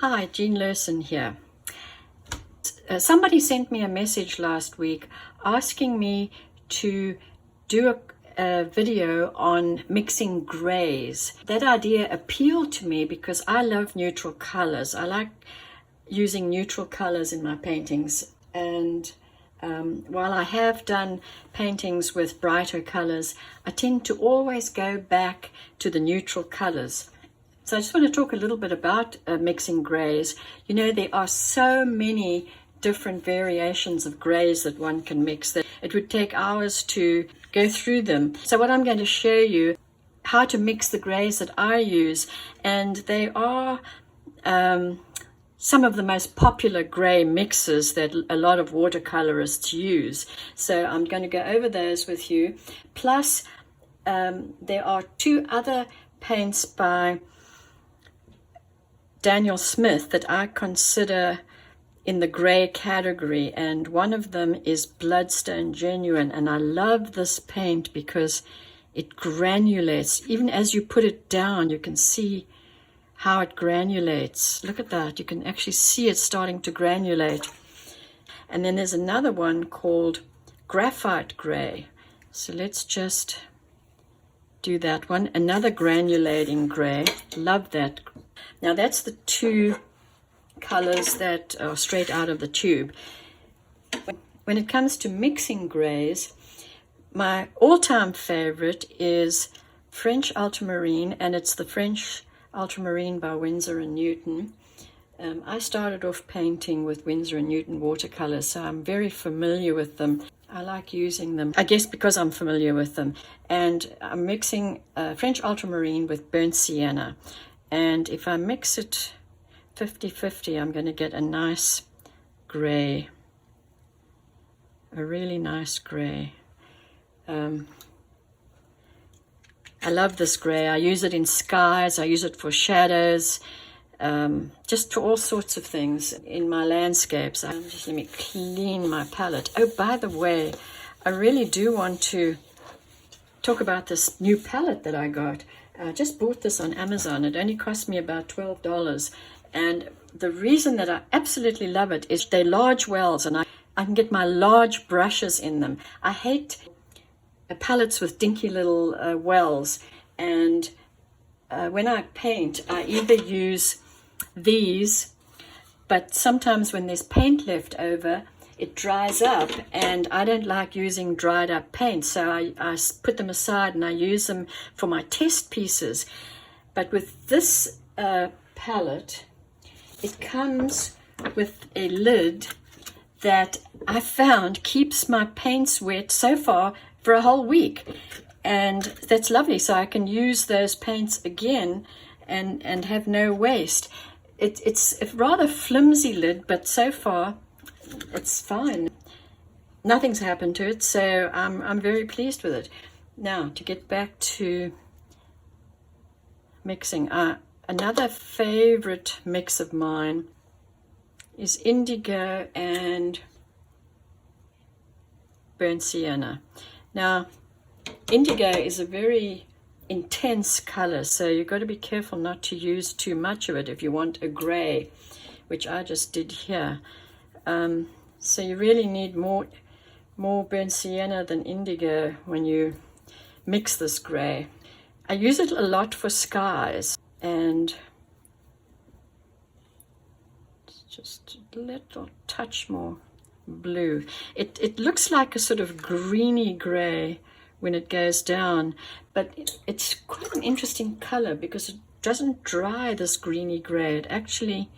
Hi, Jean Lurson here. Somebody sent me a message last week asking me to do a video on mixing grays. That idea appealed to me because I love neutral colors. I like using neutral colors in my paintings, and while I have done paintings with brighter colors, I tend to always go back to the neutral colors. So I just want to talk a little bit about mixing grays. You know, there are so many different variations of grays that one can mix that it would take hours to go through them. So what I'm going to show you how to mix the grays that I use, and they are some of the most popular gray mixes that a lot of watercolorists use. So I'm going to go over those with you. Plus, there are two other paints by Daniel Smith that I consider in the gray category, and one of them is Bloodstone Genuine, and I love this paint because it granulates. Even as you put it down, you can see how it granulates. Look at that, you can actually see it starting to granulate. And then there's another one called Graphite Gray, so let's just do that one. Another granulating gray, love that. Now that's the two colors that are straight out of the tube. When it comes to mixing grays, my all-time favorite is French Ultramarine, and it's the French Ultramarine by Winsor & Newton. I started off painting with Winsor & Newton watercolors, so I'm very familiar with them. I like using them, I guess because I'm familiar with them. And I'm mixing French Ultramarine with burnt sienna. And if I mix it 50-50, I'm going to get a nice gray, a really nice gray. I love this gray. I use it in skies, I use it for shadows, just for all sorts of things in my landscapes. Just let me clean my palette. Oh, by the way, I really do want to talk about this new palette that I got. I just bought this on Amazon. It only cost me about $12. And the reason that I absolutely love it is they're large wells, and I can get my large brushes in them. I hate palettes with dinky little wells. And when I paint, I either use these, but sometimes when there's paint left over, it dries up, and I don't like using dried up paint, so I put them aside and I use them for my test pieces. But with this palette, it comes with a lid that I found keeps my paints wet so far for a whole week, and that's lovely, so I can use those paints again and have no waste. It's a rather flimsy lid, but so far it's fine. Nothing's happened to it, so I'm very pleased with it. Now, to get back to mixing, another favorite mix of mine is Indigo and burnt sienna. Now, Indigo is a very intense color, so you've got to be careful not to use too much of it if you want a gray, which I just did here. So you really need more burnt sienna than indigo when you mix this gray. I use it a lot for skies, and just a little touch more blue. It looks like a sort of greeny gray when it goes down, but it's quite an interesting color because it doesn't dry this greeny gray. It actually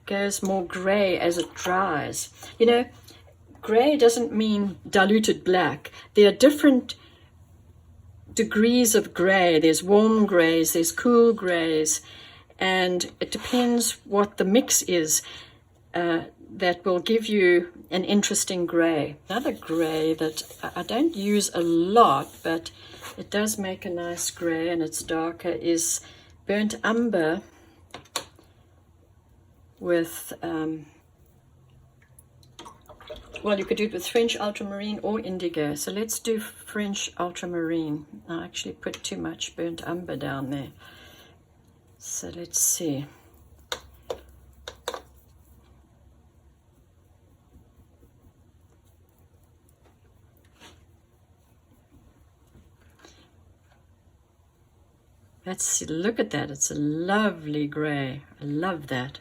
goes more gray as it dries. You know, gray doesn't mean diluted black. There are different degrees of gray. There's warm grays, there's cool grays, and it depends what the mix is that will give you an interesting gray. Another gray that I don't use a lot, but it does make a nice gray and it's darker, is burnt umber with well, you could do it with French Ultramarine or Indigo. So let's do French Ultramarine. I actually put too much burnt umber down there. So let's see. Look at that. It's a lovely grey. I love that.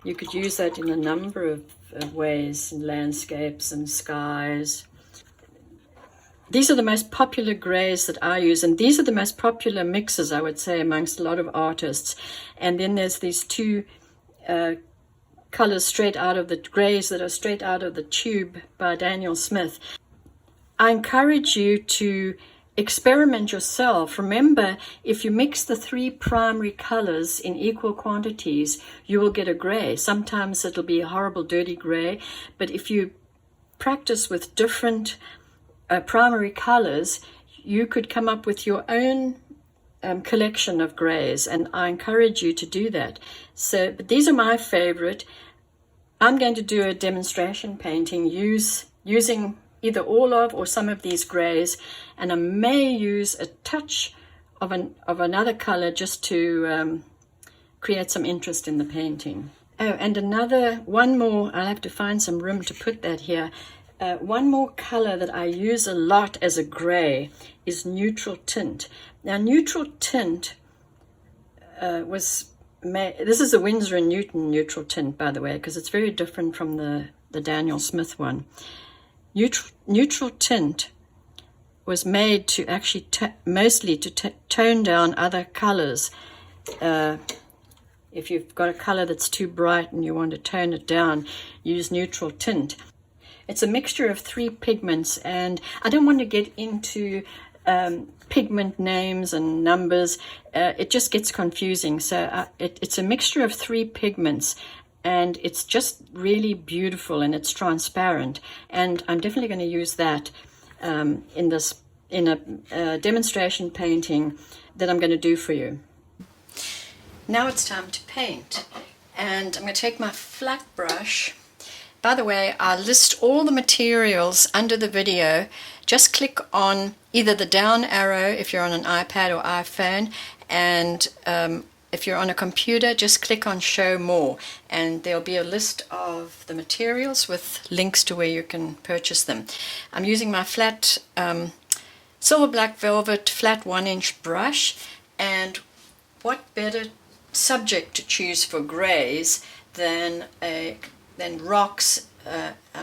You could use that in a number of ways, in landscapes and skies. These are the most popular greys that I use, and these are the most popular mixes, I would say, amongst a lot of artists. And then there's these two colors straight out of the greys that are straight out of the tube by Daniel Smith. I encourage you to experiment yourself. Remember, if you mix the three primary colors in equal quantities, you will get a gray. Sometimes it'll be a horrible dirty gray, but if you practice with different primary colors, you could come up with your own collection of grays, and I encourage you to do that. So, but these are my favorite. I'm going to do a demonstration painting using either all of or some of these grays, and I may use a touch of another color just to create some interest in the painting. Oh, and one more, I'll have to find some room to put that here. One more color that I use a lot as a gray is neutral tint. Now, neutral tint this is the Winsor & Newton neutral tint, by the way, because it's very different from the Daniel Smith one. Neutral tint was made to actually mostly to tone down other colors. If you've got a color that's too bright and you want to tone it down, use neutral tint. It's a mixture of three pigments, and I don't want to get into pigment names and numbers. It just gets confusing. So it's a mixture of three pigments, and it's just really beautiful, and it's transparent. And I'm definitely going to use that in a demonstration painting that I'm going to do for you. Now it's time to paint, and I'm going to take my flat brush. By the way, I'll list all the materials under the video. Just click on either the down arrow if you're on an iPad or iPhone, and if you're on a computer, just click on Show More, and there'll be a list of the materials with links to where you can purchase them. I'm using my flat silver black velvet flat 1-inch brush, and what better subject to choose for grays than rocks.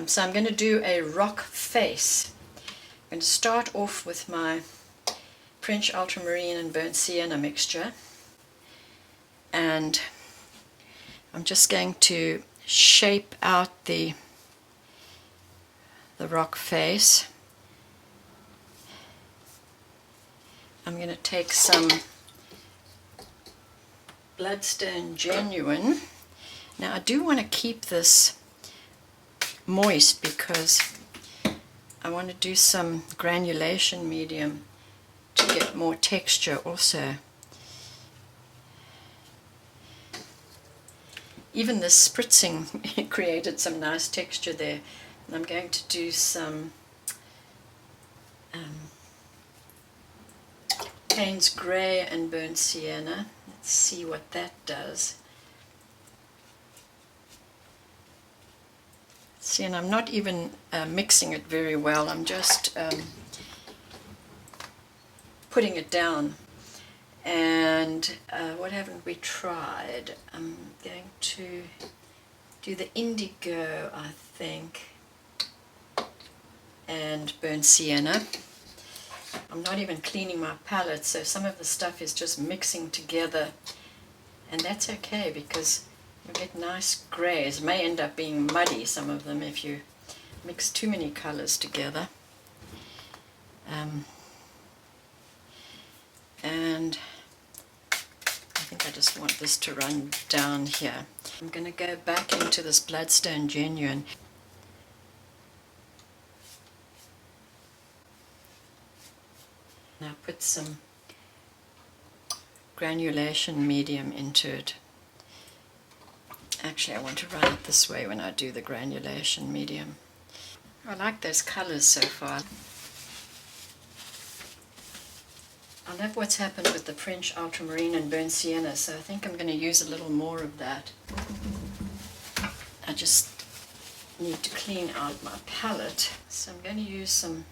So I'm going to do a rock face. I'm going to start off with my French Ultramarine and Burnt Sienna mixture, and I'm just going to shape out the rock face. I'm going to take some Bloodstone Genuine. Now I do want to keep this moist because I want to do some granulation medium to get more texture also. Even the spritzing created some nice texture there. And I'm going to do some Payne's Grey and Burnt Sienna. Let's see what that does. See, and I'm not even mixing it very well. I'm just putting it down. And what haven't we tried? I'm going to do the Indigo, I think, and Burnt Sienna. I'm not even cleaning my palette, so some of the stuff is just mixing together, and that's okay because you get nice grays. It may end up being muddy, some of them, if you mix too many colors together. And I think I just want this to run down here. I'm going to go back into this Bloodstone Genuine. Now put some granulation medium into it. Actually, I want to run it this way when I do the granulation medium. I like those colors so far. I love what's happened with the French Ultramarine and Burnt Sienna, so I think I'm going to use a little more of that. I just need to clean out my palette, so I'm going to use some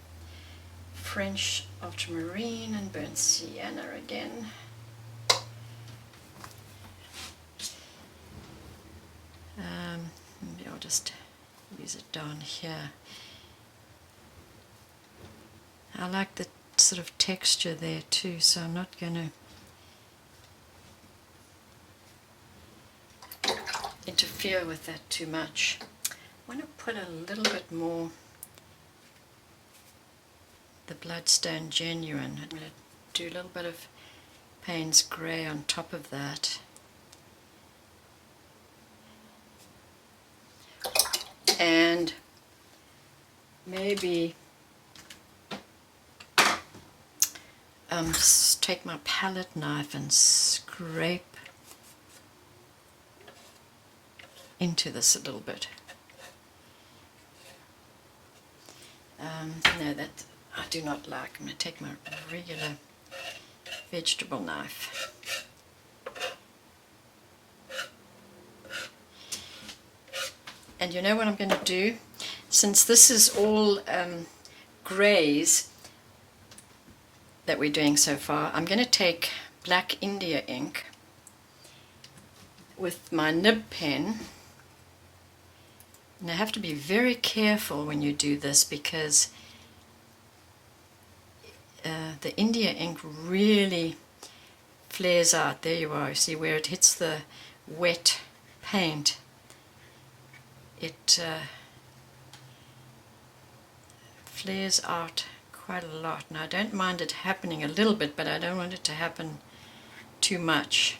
French Ultramarine and burnt Sienna again. Maybe I'll just use it down here. I like the sort of texture there too, so I'm not going to interfere with that too much. I want to put a little bit more the Bloodstone Genuine. I'm going to do a little bit of Payne's Grey on top of that. And maybe take my palette knife and scrape into this a little bit. No, that I do not like. I'm going to take my regular vegetable knife. And you know what I'm going to do? Since this is all greys that we're doing so far, I'm going to take black India ink with my nib pen. And I have to be very careful when you do this because the India ink really flares out. There you are. See where it hits the wet paint. It flares out quite a lot. Now I don't mind it happening a little bit, but I don't want it to happen too much.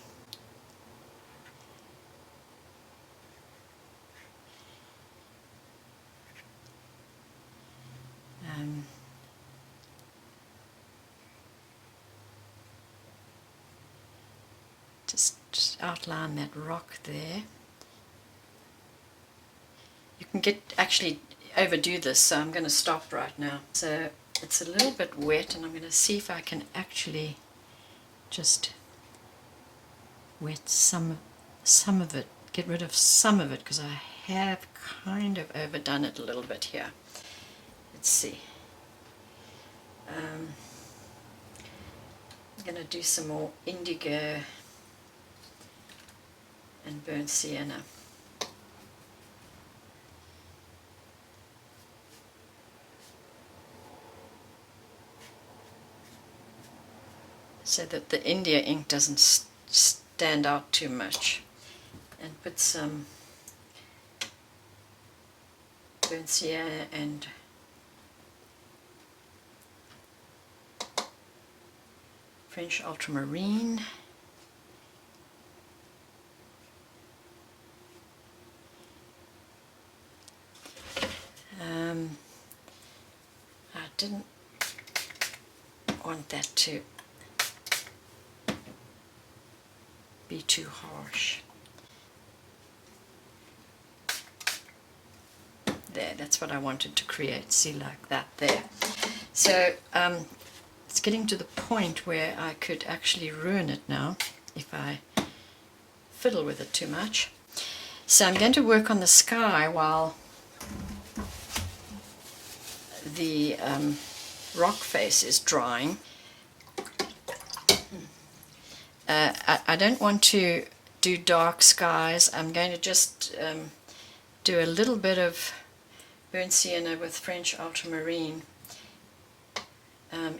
Just outline that rock there. You can actually overdo this, so I'm going to stop right now. So it's a little bit wet, and I'm going to see if I can actually just wet some of it, get rid of some of it, because I have kind of overdone it a little bit here. Let's see. I'm going to do some more Indigo and burnt Sienna. So that the India ink doesn't stand out too much. And put some burnt Sienna and French Ultramarine. I didn't want that to be too harsh. There, that's what I wanted to create. See, like that there. So it's getting to the point where I could actually ruin it now if I fiddle with it too much. So I'm going to work on the sky while the rock face is drying. I don't want to do dark skies. I'm going to just do a little bit of burnt sienna with French ultramarine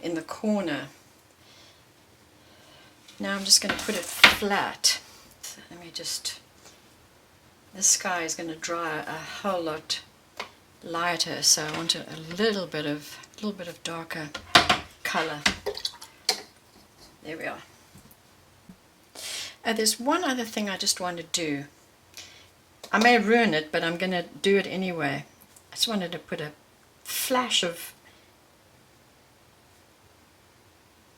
in the corner. Now I'm just going to put it flat. So let me just, this sky is going to dry a whole lot lighter, so I want a little bit of darker color. There we are. There's one other thing I just want to do. I may ruin it, but I'm going to do it anyway. I just wanted to put a flash of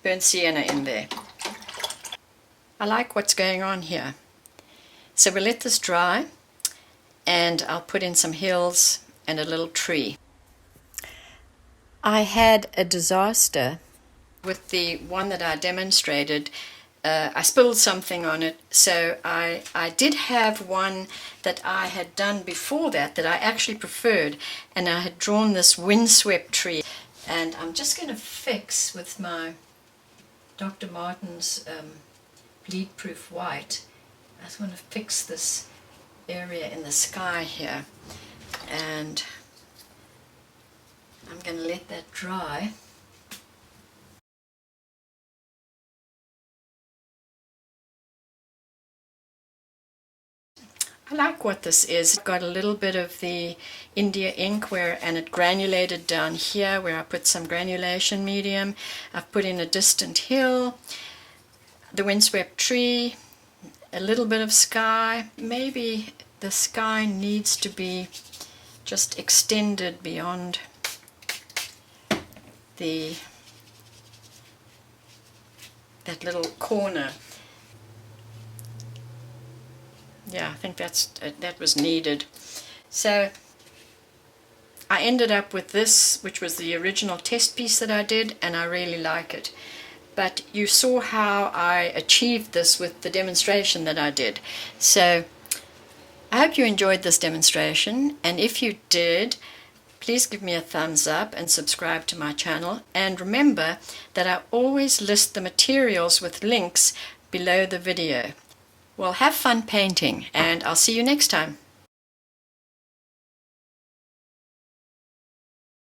burnt sienna in there. I like what's going on here. So we'll let this dry, and I'll put in some hills and a little tree. I had a disaster with the one that I demonstrated. I spilled something on it, so I did have one that I had done before that I actually preferred, and I had drawn this windswept tree. And I'm just going to fix with my Dr. Martin's bleed proof white. I just want to fix this area in the sky here, and I'm going to let that dry. I like what this is. I've got a little bit of the India ink and it granulated down here where I put some granulation medium. I've put in a distant hill, the windswept tree, a little bit of sky. Maybe the sky needs to be just extended beyond that little corner. Yeah, I think that was needed. So I ended up with this, which was the original test piece that I did, and I really like it. But you saw how I achieved this with the demonstration that I did. So I hope you enjoyed this demonstration, and if you did, please give me a thumbs up and subscribe to my channel. And remember that I always list the materials with links below the video. Well, have fun painting, and I'll see you next time.